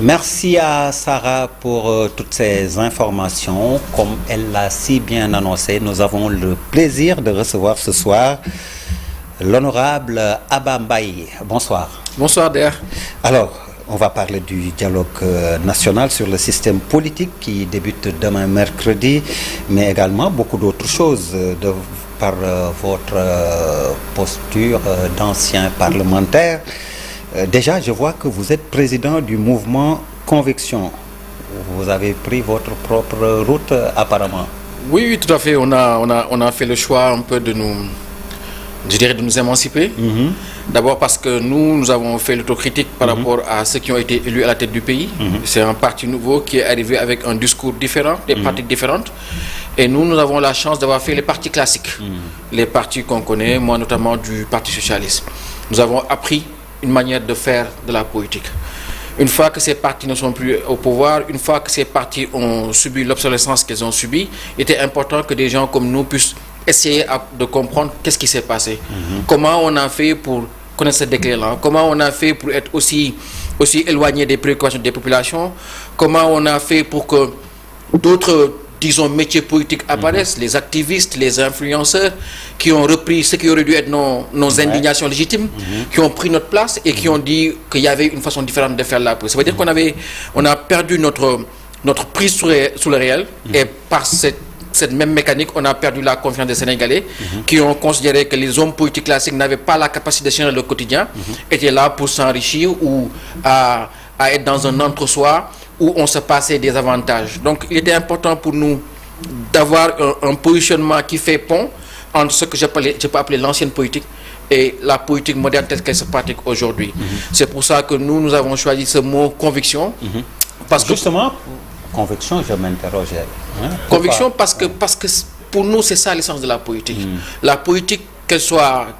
Merci à Sarah pour toutes ces informations. Comme elle l'a si bien annoncé, nous avons le plaisir de recevoir ce soir l'honorable Abba Mbaye. Bonsoir. Bonsoir, Der. Alors, on va parler du dialogue national sur le système politique qui débute demain mercredi, mais également beaucoup d'autres choses par votre posture d'ancien parlementaire. Déjà, je vois que vous êtes président du mouvement Conviction. Vous avez pris votre propre route apparemment. Oui, tout à fait. On a fait le choix un peu de nous émanciper. D'abord parce que nous avons fait l'autocritique par rapport à ceux qui ont été élus à la tête du pays. C'est un parti nouveau qui est arrivé avec un discours différent, des pratiques différentes. Et nous avons la chance d'avoir fait les partis classiques. Les partis qu'on connaît, moi notamment du Parti Socialiste. Nous avons appris une manière de faire de la politique. Une fois que ces partis ne sont plus au pouvoir, une fois que ces partis ont subi l'obsolescence qu'ils ont subie, il était important que des gens comme nous puissent essayer de comprendre qu'est-ce qui s'est passé. Comment on a fait pour connaître ce déclin-là, comment on a fait pour être aussi éloigné des préoccupations des populations, comment on a fait pour que d'autres, disons, métiers politiques apparaissent, les activistes, les influenceurs, qui ont repris ce qui aurait dû être nos indignations légitimes, qui ont pris notre place et qui ont dit qu'il y avait une façon différente de faire la politique. Ça veut dire qu'on a perdu notre prise sur le réel, et par cette même mécanique, on a perdu la confiance des Sénégalais qui ont considéré que les hommes politiques classiques n'avaient pas la capacité de changer le quotidien, étaient là pour s'enrichir ou à être dans un entre-soi où on se passait des avantages. Donc il était important pour nous d'avoir un positionnement qui fait pont entre ce que je peux appeler l'ancienne politique et la politique moderne telle qu'elle se pratique aujourd'hui. C'est pour ça que nous avons choisi ce mot conviction. Parce que justement, conviction, je m'interrogeais. Conviction parce que pour nous c'est ça l'essence de la politique. La politique,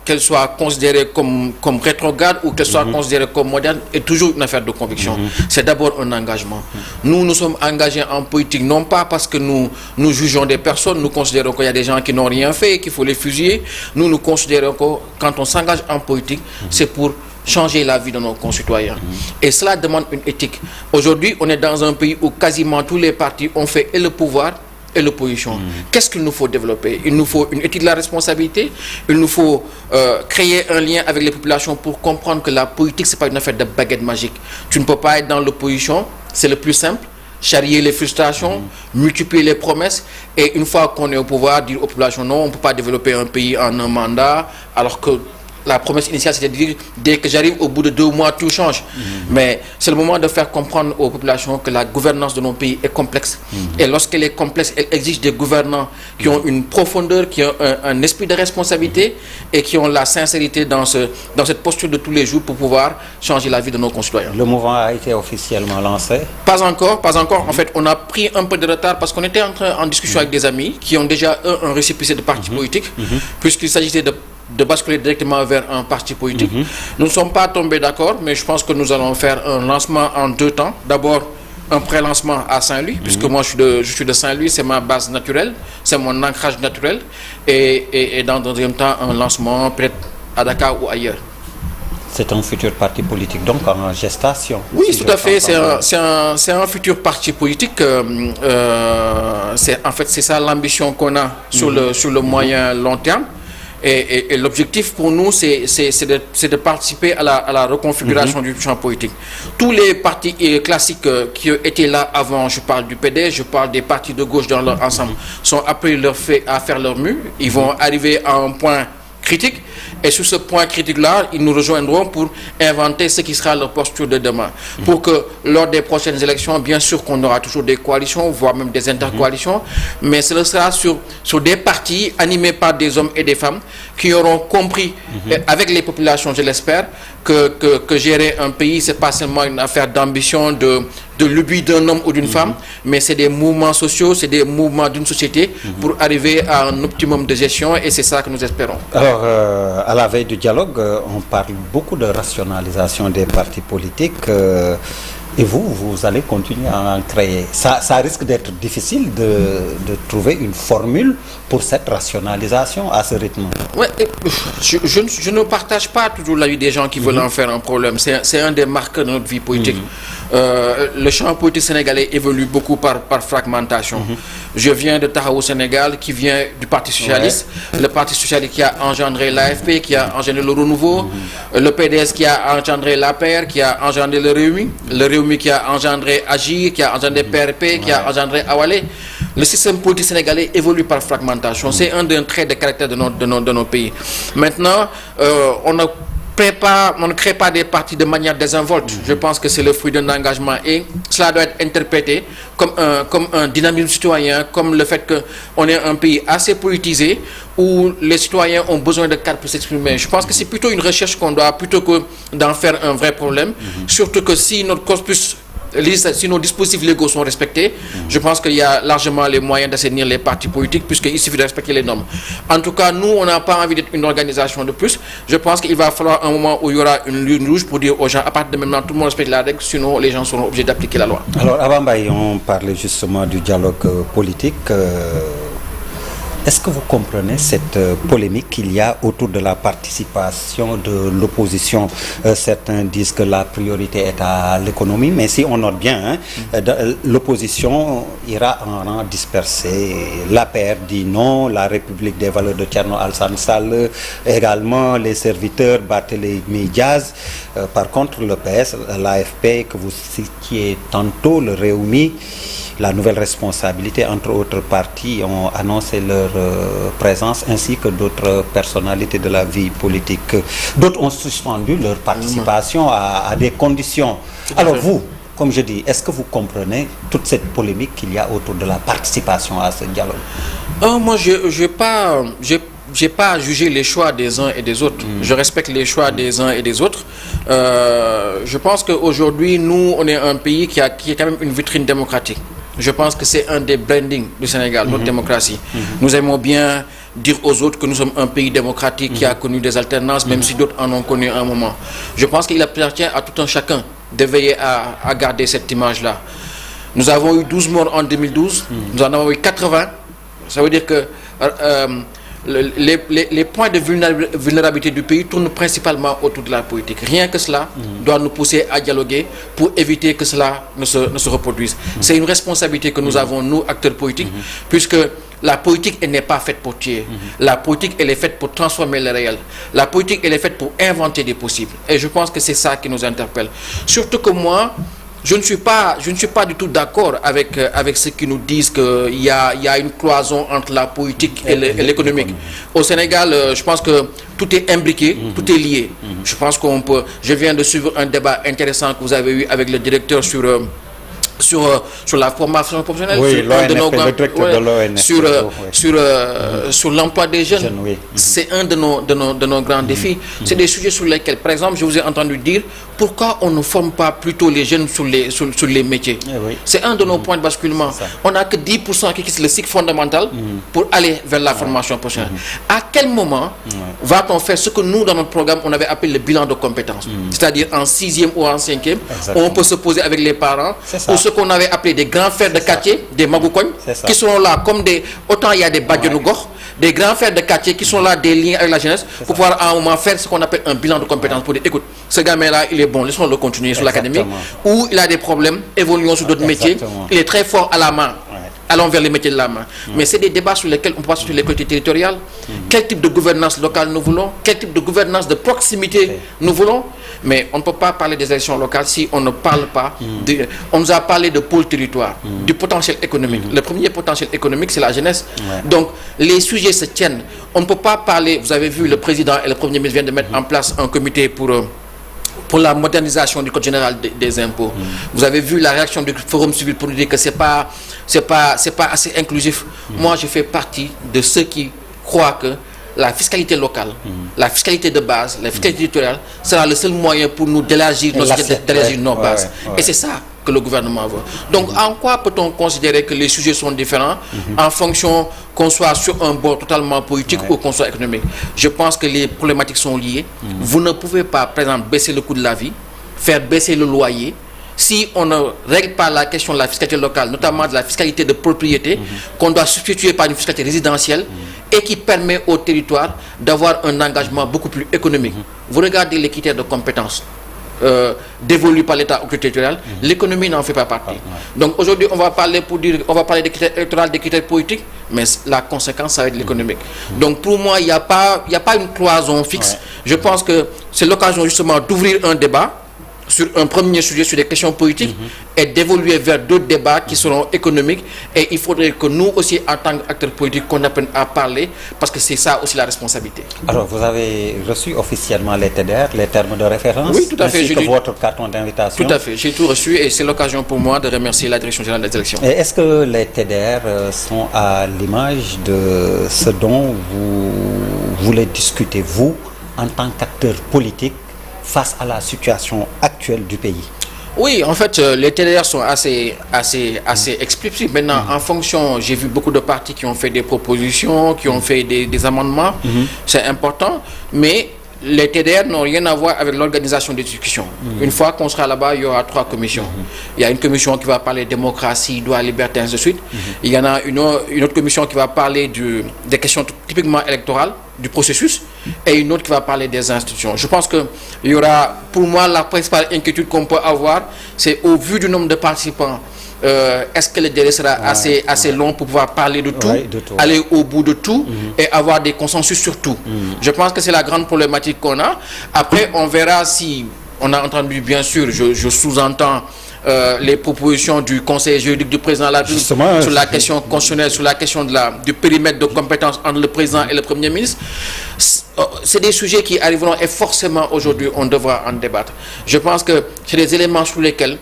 qu'elle soit considérée comme rétrograde ou qu'elle soit considérée comme moderne, est toujours une affaire de conviction. C'est d'abord un engagement. Nous sommes engagés en politique non pas parce que nous jugeons des personnes, nous considérons qu'il y a des gens qui n'ont rien fait et qu'il faut les fusiller. Nous considérons que quand on s'engage en politique, c'est pour changer la vie de nos concitoyens. Et cela demande une éthique. Aujourd'hui, on est dans un pays où quasiment tous les partis ont fait et le pouvoir et l'opposition. Qu'est-ce qu'il nous faut développer? Il nous faut une éthique de la responsabilité, il nous faut créer un lien avec les populations pour comprendre que la politique, ce n'est pas une affaire de baguette magique. Tu ne peux pas être dans l'opposition, c'est le plus simple, charrier les frustrations, multiplier les promesses, et une fois qu'on est au pouvoir, dire aux populations non, on ne peut pas développer un pays en un mandat, alors que la promesse initiale, c'était de dire, dès que j'arrive, au bout de 2 mois, tout change. Mais c'est le moment de faire comprendre aux populations que la gouvernance de nos pays est complexe. Et lorsqu'elle est complexe, elle exige des gouvernants qui ont une profondeur, qui ont un esprit de responsabilité et qui ont la sincérité dans cette posture de tous les jours pour pouvoir changer la vie de nos concitoyens. Le mouvement a été officiellement lancé? Pas encore. En fait, on a pris un peu de retard parce qu'on était en discussion avec des amis qui ont déjà un récépissé de parti politique, puisqu'il s'agissait de basculer directement vers un parti politique. Nous ne sommes pas tombés d'accord, mais je pense que nous allons faire un lancement en 2 temps. D'abord, un pré-lancement à Saint-Louis, puisque moi je suis de Saint-Louis, c'est ma base naturelle, c'est mon ancrage naturel, et dans un deuxième temps, un lancement peut-être à Dakar ou ailleurs. C'est un futur parti politique, donc en gestation. Oui, tout à fait. C'est un futur parti politique. En fait, c'est ça l'ambition qu'on a sur le moyen long terme. Et l'objectif pour nous, c'est de participer à la reconfiguration du champ politique. Tous les partis classiques qui étaient là avant, je parle du PDS, je parle des partis de gauche dans leur ensemble, sont appelés à faire leur mue. Ils vont arriver à un point critique. Et sur ce point critique-là, ils nous rejoindront pour inventer ce qui sera leur posture de demain. Pour que lors des prochaines élections, bien sûr qu'on aura toujours des coalitions, voire même des intercoalitions, mais ce sera sur des partis animés par des hommes et des femmes qui auront compris, avec les populations, je l'espère, que gérer un pays, c'est pas seulement une affaire d'ambition, de lubie d'un homme ou d'une femme, mais c'est des mouvements sociaux, c'est des mouvements d'une société pour arriver à un optimum de gestion, et c'est ça que nous espérons. Alors, à la veille du dialogue, on parle beaucoup de rationalisation des partis politiques. Et vous allez continuer à en créer. Ça risque d'être difficile de trouver une formule pour cette rationalisation à ce rythme. Ouais, je ne partage pas toujours l'avis des gens qui veulent en faire un problème. C'est un des marqueurs de notre vie politique. le champ politique sénégalais évolue beaucoup par fragmentation. Je viens de Taxawu Sénégal, qui vient du Parti socialiste, le Parti socialiste qui a engendré l'AFP, qui a engendré le Renouveau, le PDS qui a engendré l'APR, qui a engendré le Rewmi qui a engendré Agir, qui a engendré PRP, qui a engendré Awalé. Le système politique sénégalais évolue par fragmentation. C'est un des traits de caractère de nos pays. Maintenant, on ne crée pas des partis de manière désinvolte. Je pense que c'est le fruit d'un engagement et cela doit être interprété comme un dynamisme citoyen, comme le fait qu'on est un pays assez politisé où les citoyens ont besoin de cartes pour s'exprimer. Je pense que c'est plutôt une recherche qu'on doit, plutôt que d'en faire un vrai problème. Surtout que si notre corpus, si nos dispositifs légaux sont respectés, je pense qu'il y a largement les moyens d'assainir les partis politiques puisqu'il suffit de respecter les normes. En tout cas, nous, on n'a pas envie d'être une organisation de plus. Je pense qu'il va falloir un moment où il y aura une ligne rouge pour dire aux gens, à partir de maintenant, tout le monde respecte la règle, sinon les gens seront obligés d'appliquer la loi. Alors, avant, on parlait justement du dialogue politique. Est-ce que vous comprenez cette polémique qu'il y a autour de la participation de l'opposition? Certains disent que la priorité est à l'économie, mais si on note bien, l'opposition ira en rang dispersé. L'APR dit non, la République des valeurs de Thierno Alassane Sall, également les serviteurs Barthélémy Diaz. Par contre, le PS, l'AFP que vous citiez tantôt, le Rewmi, la nouvelle responsabilité, entre autres partis, ont annoncé leur présence, ainsi que d'autres personnalités de la vie politique. D'autres ont suspendu leur participation à des conditions. Alors vous, comme je dis, est-ce que vous comprenez toute cette polémique qu'il y a autour de la participation à ce dialogue? Moi, je n'ai pas à juger les choix des uns et des autres. Je respecte les choix des uns et des autres. Je pense qu'aujourd'hui, nous, on est un pays qui est quand même une vitrine démocratique. Je pense que c'est un des brandings du Sénégal, notre démocratie. Nous aimons bien dire aux autres que nous sommes un pays démocratique qui a connu des alternances, même si d'autres en ont connu un moment. Je pense qu'il appartient à tout un chacun de veiller à garder cette image-là. Nous avons eu 12 morts en 2012, nous en avons eu 80. Ça veut dire que les points de vulnérabilité du pays tournent principalement autour de la politique. Rien que cela doit nous pousser à dialoguer pour éviter que cela ne se reproduise. C'est une responsabilité que nous avons, nous, acteurs politiques, puisque la politique, elle n'est pas faite pour tuer. La politique, elle est faite pour transformer le réel. La politique, elle est faite pour inventer des possibles. Et je pense que c'est ça qui nous interpelle. Surtout que moi, je ne suis pas du tout d'accord avec ceux qui nous disent qu'il y a une cloison entre la politique et l'économique. Au Sénégal, je pense que tout est imbriqué, tout est lié. Je pense je viens de suivre un débat intéressant que vous avez eu avec le directeur sur la formation professionnelle, sur l'emploi des jeunes. C'est un de nos grands défis. C'est des sujets sur lesquels, par exemple, je vous ai entendu dire pourquoi on ne forme pas plutôt les jeunes sur les métiers. C'est un de nos points de basculement. On n'a que 10% qui quittent le cycle fondamental pour aller vers la formation professionnelle. À quel moment va-t-on faire ce que nous, dans notre programme, on avait appelé le bilan de compétences? C'est-à-dire en 6e ou en 5e, on peut se poser avec les parents, ou ce qu'on avait appelé des grands frères de quartier, des magoukognes, qui sont là comme autant il y a des badjanougor, des grands frères de quartier qui sont là, des liens avec la jeunesse, pour pouvoir à un moment faire ce qu'on appelle un bilan de compétences, pour dire, écoute, ce gamin-là, il est bon, laissons-le continuer sur l'académie, ou il a des problèmes, évoluons sur d'autres métiers, il est très fort à la main. Allons vers les métiers de la main. Mais c'est des débats sur lesquels on passe sur les collectivités territoriales. Quel type de gouvernance locale nous voulons? Quel type de gouvernance de proximité nous voulons? Mais on ne peut pas parler des élections locales si on ne parle pas on nous a parlé de pôle territoire, du potentiel économique. Le premier potentiel économique, c'est la jeunesse. Donc, les sujets se tiennent. On ne peut pas parler, vous avez vu, le président et le premier ministre viennent de mettre en place un comité pour la modernisation du code général des impôts. Vous avez vu la réaction du Forum civil pour dire que c'est pas assez inclusif. Moi, je fais partie de ceux qui croient que la fiscalité locale, la fiscalité de base, la fiscalité territoriale sera le seul moyen pour nous d'élargir nos bases. Et c'est ça que le gouvernement veut. Donc, en quoi peut-on considérer que les sujets sont différents en fonction qu'on soit sur un bord totalement politique ou qu'on soit économique? Je pense que les problématiques sont liées. Vous ne pouvez pas, par exemple, baisser le coût de la vie, faire baisser le loyer, si on ne règle pas la question de la fiscalité locale, notamment de la fiscalité de propriété, qu'on doit substituer par une fiscalité résidentielle et qui permet au territoire d'avoir un engagement beaucoup plus économique. Vous regardez les critères de compétences. dévolus par l'État au territorial, l'économie n'en fait pas partie. Donc aujourd'hui, on va parler des critères électoraux, des critères politiques, mais la conséquence, ça va être l'économique. Donc pour moi, il n'y a pas une cloison fixe. Je pense que c'est l'occasion justement d'ouvrir un débat sur un premier sujet, sur des questions politiques, et d'évoluer vers d'autres débats qui seront économiques. Et il faudrait que nous aussi, en tant qu'acteurs politiques, qu'on apprenne à parler, parce que c'est ça aussi la responsabilité. Alors, vous avez reçu officiellement les TDR, les termes de référence, oui, tout à fait, ainsi que votre carton d'invitation. Tout à fait, j'ai tout reçu, et c'est l'occasion pour moi de remercier la Direction générale des élections. Et est-ce que les TDR sont à l'image de ce dont vous voulez discuter, vous, en tant qu'acteur politique, face à la situation actuelle du pays? Oui, en fait, les TDR sont assez explicites. Maintenant, en fonction, j'ai vu beaucoup de partis qui ont fait des propositions, qui ont fait des amendements. C'est important, mais les TDR n'ont rien à voir avec l'organisation des discussions. Une fois qu'on sera là-bas, il y aura 3 commissions. Il y a une commission qui va parler démocratie, droit, liberté, ainsi de suite. Il y en a une autre commission qui va parler des questions typiquement électorales, du processus, et une autre qui va parler des institutions. Je pense que il y aura, pour moi, la principale inquiétude qu'on peut avoir, c'est au vu du nombre de participants, est-ce que le délai sera assez long pour pouvoir parler de tout, aller au bout de tout et avoir des consensus sur tout. Je pense que c'est la grande problématique qu'on a. Après, on verra si on a entendu, bien sûr, je sous-entends les propositions du conseil juridique du président de la République sur la question constitutionnelle, sur la question du périmètre de compétence entre le président et le premier ministre. C'est des sujets qui arriveront et forcément aujourd'hui on devra en débattre. Je pense que c'est des éléments sur lesquels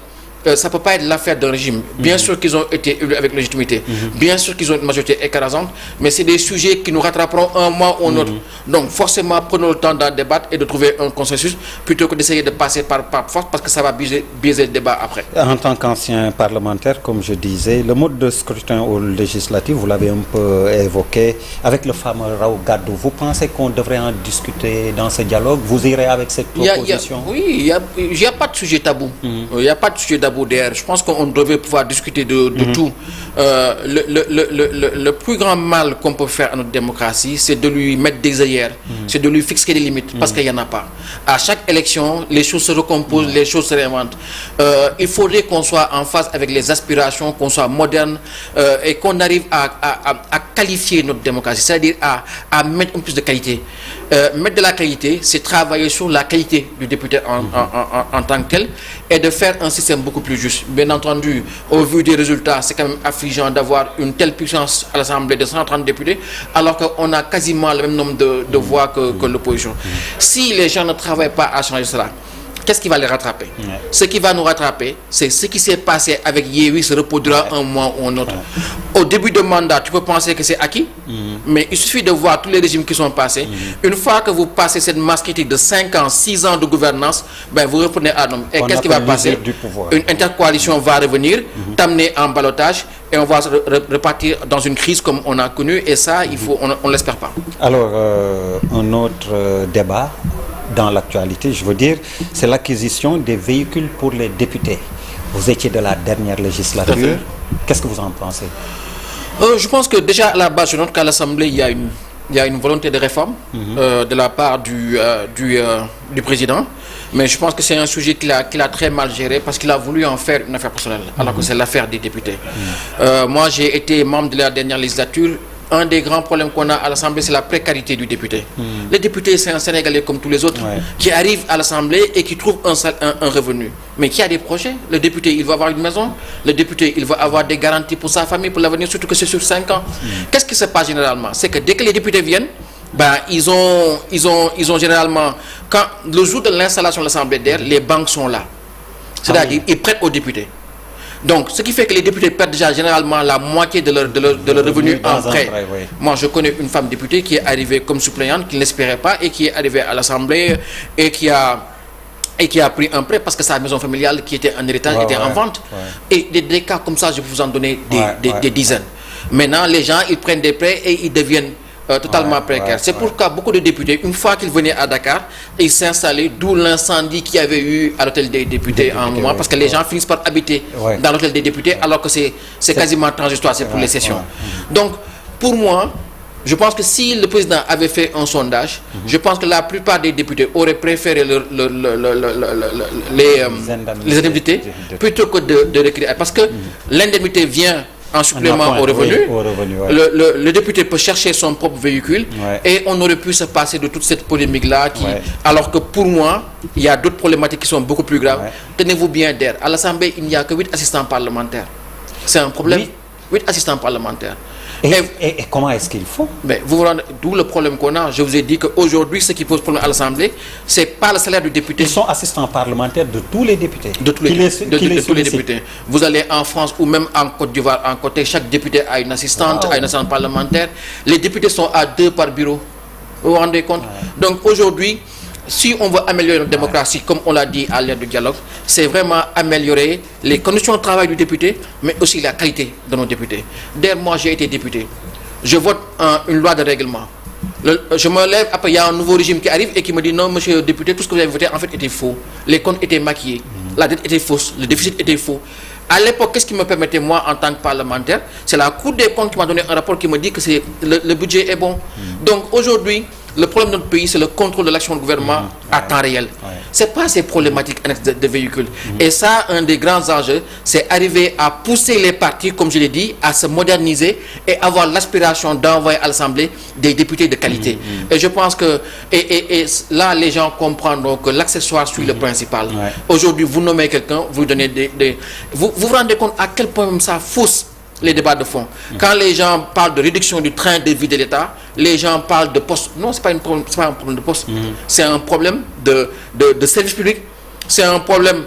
ça ne peut pas être l'affaire d'un régime. Bien sûr qu'ils ont été élus avec légitimité. Bien sûr qu'ils ont une majorité écrasante. Mais c'est des sujets qui nous rattraperont un mois ou un autre. Donc forcément, prenons le temps d'en débattre et de trouver un consensus plutôt que d'essayer de passer par force, parce que ça va biaiser le débat après. En tant qu'ancien parlementaire, comme je disais, le mode de scrutin au législatif, vous l'avez un peu évoqué, avec le fameux Raw Gadou. Vous pensez qu'on devrait en discuter dans ce dialogue? Vous irez avec cette proposition? Oui, il n'y a pas de sujet tabou. Il n'y a pas de sujet tabou. Je pense qu'on devait pouvoir discuter de tout. Le plus grand mal qu'on peut faire à notre démocratie, c'est de lui mettre des œillères, c'est de lui fixer des limites, parce qu'il n'y en a pas. À chaque élection, les choses se recomposent, les choses se réinventent. Il faudrait qu'on soit en phase avec les aspirations, qu'on soit moderne et qu'on arrive à qualifier notre démocratie, c'est-à-dire à mettre un plus de qualité. Mettre de la qualité, c'est travailler sur la qualité du député en tant que tel et de faire un système beaucoup plus juste. Bien entendu, au vu des résultats, c'est quand même affligeant d'avoir une telle puissance à l'Assemblée de 130 députés, alors qu'on a quasiment le même nombre de voix que l'opposition. Si les gens ne travaillent pas à changer cela, qu'est-ce qui va les rattraper? Ce qui va nous rattraper, c'est ce qui s'est passé avec Yewwi se reproduira un mois ou un autre. Au début de mandat, tu peux penser que c'est acquis, mais il suffit de voir tous les régimes qui sont passés. Une fois que vous passez cette masse critique de 5 ans, 6 ans de gouvernance, ben vous reprenez à l'homme. Et qu'est-ce qui va passer? Une intercoalition va revenir, t'amener en ballottage, et on va repartir dans une crise comme on a connu, et ça, on ne l'espère pas. Alors, un autre débat dans l'actualité, je veux dire, c'est l'acquisition des véhicules pour les députés. Vous étiez de la dernière législature. Qu'est-ce que vous en pensez? Je pense que déjà à la base, je note qu'à l'Assemblée, il y a une volonté de réforme de la part du président. Mais je pense que c'est un sujet qu'il a très mal géré, parce qu'il a voulu en faire une affaire personnelle, alors que c'est l'affaire des députés. Moi, j'ai été membre de la dernière législature. Un des grands problèmes qu'on a à l'Assemblée, c'est la précarité du député. Le député, c'est un Sénégalais comme tous les autres, qui arrive à l'Assemblée et qui trouve un revenu, mais qui a des projets. Le député, il va avoir une maison. Le député, il va avoir des garanties pour sa famille, pour l'avenir, surtout que c'est sur 5 ans. Qu'est-ce qui se passe généralement? C'est que dès que les députés viennent, ils ont généralement, quand le jour de l'installation de l'Assemblée d'air, les banques sont là. C'est-à-dire, ils prêtent aux députés. Donc, ce qui fait que les députés perdent déjà généralement la moitié de leur revenu en prêt. Moi, je connais une femme députée qui est arrivée comme suppléante, qui ne l'espérait pas, et qui est arrivée à l'Assemblée et qui a pris un prêt parce que sa maison familiale qui était en héritage était en vente. Et des cas comme ça, je peux vous en donner des dizaines. Maintenant, les gens, ils prennent des prêts et ils deviennent totalement précaires. C'est pourquoi beaucoup de députés, une fois qu'ils venaient à Dakar, ils s'installaient, d'où l'incendie qu'il y avait eu à l'hôtel des députés en un moment, parce que les gens finissent par habiter dans l'hôtel des députés, alors que c'est quasiment transitoire, c'est pour les sessions. Donc, pour moi, Je pense que si le président avait fait un sondage, je pense que la plupart des députés auraient préféré les indemnités plutôt que de recréer. Parce que l'indemnité vient en supplément au revenu. Ouais. Le député peut chercher son propre véhicule et on aurait pu se passer de toute cette polémique-là. Alors que pour moi, il y a d'autres problématiques qui sont beaucoup plus graves. Tenez-vous bien d'air. À l'Assemblée, il n'y a que 8 assistants parlementaires. C'est un problème. 8 assistants parlementaires. Et comment est-ce qu'ils font? Mais vous vous rendez, d'où le problème qu'on a. Je vous ai dit qu'aujourd'hui, ce qui pose problème à l'Assemblée, c'est pas le salaire du député. Ils sont assistants parlementaires de tous les députés. De tous les députés. Vous allez en France ou même en Côte d'Ivoire, en côté, chaque député a une assistante, a une assistante parlementaire. Les députés sont à 2 par bureau. Vous vous rendez compte? Donc aujourd'hui, si on veut améliorer notre démocratie, comme on l'a dit à l'ère du dialogue, c'est vraiment améliorer les conditions de travail du député, mais aussi la qualité de nos députés. D'ailleurs, moi, j'ai été député. Je vote une loi de règlement. Je me lève, après il y a un nouveau régime qui arrive et qui me dit non, monsieur le député, tout ce que vous avez voté, en fait, était faux. Les comptes étaient maquillés. La dette était fausse. Le déficit était faux. À l'époque, qu'est-ce qui me permettait, moi, en tant que parlementaire? C'est la Cour des comptes qui m'a donné un rapport qui me dit que le budget est bon. Donc, aujourd'hui, le problème de notre pays, c'est le contrôle de l'action du gouvernement à temps réel. Ce n'est pas ces problématiques annexes de véhicules. Et ça, un des grands enjeux, c'est arriver à pousser les partis, comme je l'ai dit, à se moderniser et avoir l'aspiration d'envoyer à l'Assemblée des députés de qualité. Et je pense que et là, les gens comprendront que l'accessoire suit le principal. Aujourd'hui, vous nommez quelqu'un, vous donnez vous vous rendez compte à quel point même ça fausse les débats de fond. Quand les gens parlent de réduction du train de vie de l'État, les gens parlent de poste. Non, ce n'est pas un problème de poste. C'est un problème de service public. C'est un problème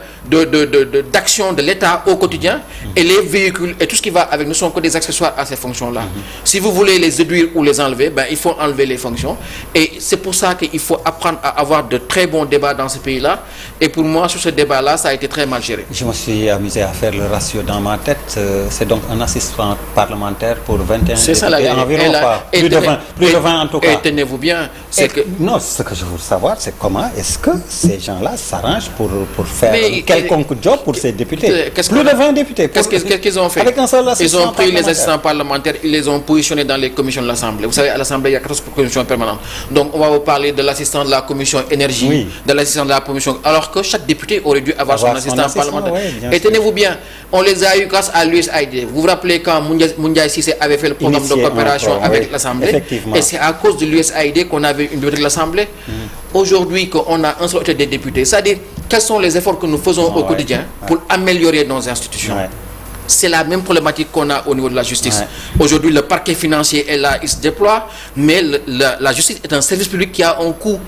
d'action de l'État au quotidien. Et les véhicules et tout ce qui va avec ne sont que des accessoires à ces fonctions-là. Si vous voulez les réduire ou les enlever, ben, il faut enlever les fonctions. Et c'est pour ça qu'il faut apprendre à avoir de très bons débats dans ce pays-là. Et pour moi, sur ce débat-là, ça a été très mal géré. Je me suis amusé à faire le ratio dans ma tête. C'est donc un assistant parlementaire pour 21 c'est ça, députés environ, pas plus de 20 en tout cas. Et tenez-vous bien. Non, ce que je veux savoir, c'est comment est-ce que ces gens-là s'arrangent pour faire quelconque job pour ces députés. Plus de 20 députés. Qu'est-ce qu'ils ont fait? Avec un seul assistant. Ils ont pris les assistants parlementaires, ils les ont positionnés dans les commissions de l'Assemblée. Vous savez, à l'Assemblée, il y a 14 commissions permanentes. Donc, on va vous parler de l'assistant de la commission énergie, de l'assistant de la commission. Alors que chaque député aurait dû avoir son assistant parlementaire. Et tenez-vous bien, on les a eu grâce à l'USAID. Vous vous rappelez quand Moundia Sissé avait fait le programme de coopération avec l'Assemblée? Et c'est à cause de l'USAID qu'on avait une bibliothèque de l'Assemblée. Aujourd'hui, qu'on a un seul des députés. C'est-à-dire, quels sont les efforts que nous faisons au quotidien pour améliorer nos institutions? C'est la même problématique qu'on a au niveau de la justice. Aujourd'hui, le parquet financier est là, il se déploie, mais la justice est un service public qui a un coût.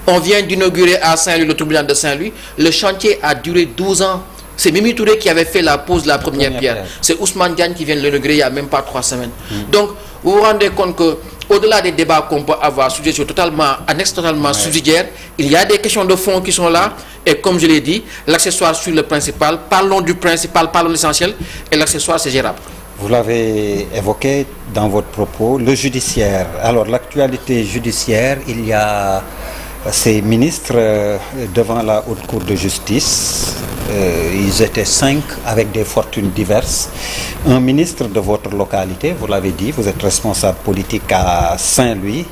On vient d'inaugurer à Saint-Louis le tribunal de Saint-Louis. Le chantier a duré 12 ans. C'est Mimi Touré qui avait fait la pose de la première pierre. C'est Ousmane Diagne qui vient de l'inaugurer il n'y a même pas 3 semaines. Donc, vous vous rendez compte que au-delà des débats qu'on peut avoir, suggestions totalement annexes, totalement subsidiaires, il y a des questions de fond qui sont là. Et comme je l'ai dit, l'accessoire suit le principal. Parlons du principal, parlons de l'essentiel. Et l'accessoire, c'est gérable. Vous l'avez évoqué dans votre propos, le judiciaire. Alors, l'actualité judiciaire, il y a ces ministres devant la Haute Cour de justice. Ils étaient 5 avec des fortunes diverses. Un ministre de votre localité, vous l'avez dit, vous êtes responsable politique à Saint-Louis,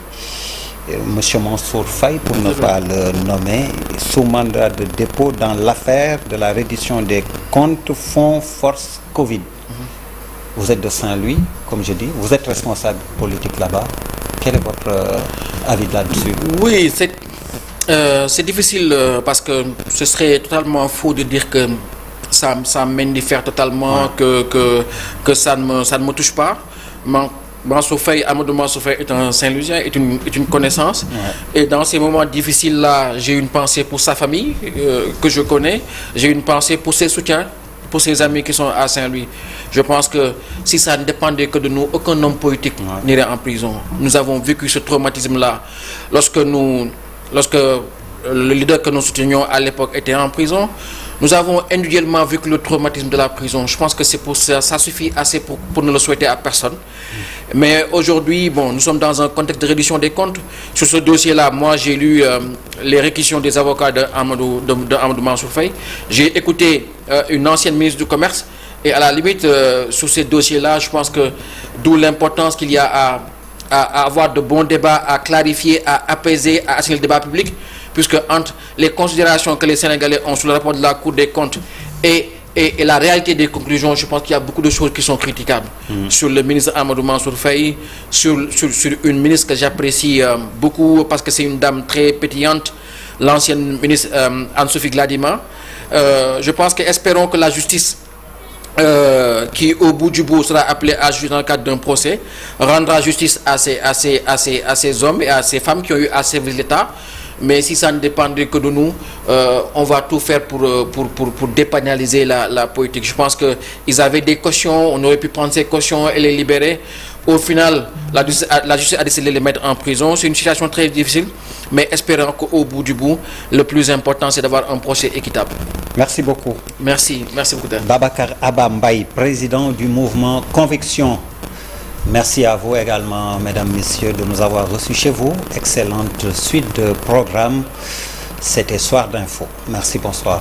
M. Mansour Faye, pour ne pas le nommer, sous mandat de dépôt dans l'affaire de la reddition des comptes fonds force Covid. Vous êtes de Saint-Louis, comme je dis, vous êtes responsable politique là-bas. Quel est votre avis là-dessus? Oui, c'est difficile parce que ce serait totalement faux de dire que ça m'indiffère totalement, que ça ne me touche pas. Mansour Faye, Amadou Mansour Faye est un Saint-Louisien, est une connaissance. Et dans ces moments difficiles-là, j'ai une pensée pour sa famille que je connais. J'ai une pensée pour ses soutiens, pour ses amis qui sont à Saint-Louis. Je pense que si ça ne dépendait que de nous, aucun homme politique n'irait en prison. Nous avons vécu ce traumatisme-là lorsque le leader que nous soutenions à l'époque était en prison. Nous avons individuellement vécu le traumatisme de la prison. Je pense que c'est pour ça suffit assez pour ne le souhaiter à personne. Mais aujourd'hui, bon, nous sommes dans un contexte de reddition des comptes. Sur ce dossier-là, moi, j'ai lu les réquisitions des avocats d'Amadou Mansour Faye. J'ai écouté une ancienne ministre du Commerce. Et à la limite, sur ces dossiers-là, je pense que d'où l'importance qu'il y a à avoir de bons débats, à clarifier, à apaiser, à assainir le débat public, puisque entre les considérations que les Sénégalais ont sur le rapport de la Cour des comptes et la réalité des conclusions, je pense qu'il y a beaucoup de choses qui sont critiquables. Sur le ministre Amadou Mansour Faye, sur une ministre que j'apprécie beaucoup parce que c'est une dame très pétillante, l'ancienne ministre Anne-Sophie Gladima. Je pense que espérons que la justice, qui au bout du bout sera appelée à juger dans le cadre d'un procès, rendra justice à ces hommes et à ces femmes qui ont eu à servir l'État. Mais si ça ne dépendait que de nous, on va tout faire pour dépénaliser la politique. Je pense qu'ils avaient des cautions, on aurait pu prendre ces cautions et les libérer. Au final, la justice a décidé de les mettre en prison. C'est une situation très difficile, mais espérons qu'au bout du bout, le plus important, c'est d'avoir un procès équitable. Merci beaucoup. Merci beaucoup. Babacar Abba Mbaye, président du mouvement Conviction. Merci à vous également, mesdames, messieurs, de nous avoir reçus chez vous. Excellente suite de programme. C'était Soir d'Info. Merci, bonsoir.